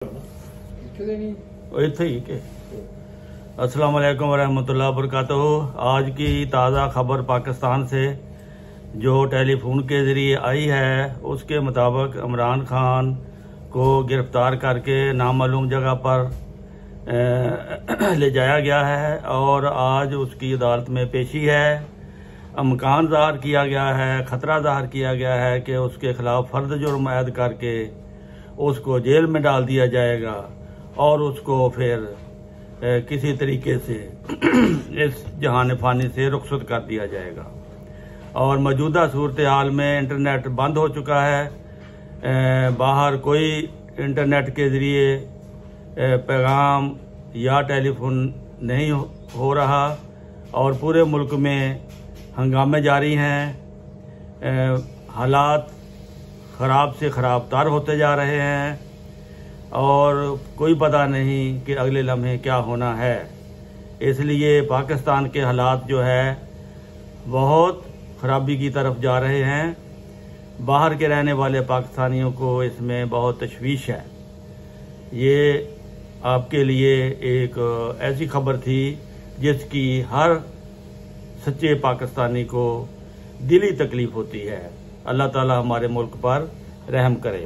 इत्थे ही के अस्सलाम वालेकुम वरहमतुल्लाह वबरकातुहू। आज की ताज़ा खबर पाकिस्तान से जो टेलीफोन के ज़रिए आई है उसके मुताबिक इमरान खान को गिरफ्तार करके नामालूम जगह पर ले जाया गया है और आज उसकी अदालत में पेशी है। अमकान ज़ाहिर किया गया है, ख़तरा ज़ाहिर किया गया है कि उसके खिलाफ फ़र्द जुर्म आयद करके उसको जेल में डाल दिया जाएगा और उसको फिर किसी तरीके से इस जहान फ़ानी से रुखसत कर दिया जाएगा। और मौजूदा सूरत हाल में इंटरनेट बंद हो चुका है, बाहर कोई इंटरनेट के ज़रिए पैगाम या टेलीफोन नहीं हो रहा और पूरे मुल्क में हंगामे जारी हैं। हालात ख़राब से ख़राब तर होते जा रहे हैं और कोई पता नहीं कि अगले लम्हे क्या होना है। इसलिए पाकिस्तान के हालात जो है बहुत ख़राबी की तरफ जा रहे हैं। बाहर के रहने वाले पाकिस्तानियों को इसमें बहुत तशवीश है। ये आपके लिए एक ऐसी खबर थी जिसकी हर सच्चे पाकिस्तानी को दिली तकलीफ़ होती है। अल्लाह ताला हमारे मुल्क पर रहम करे।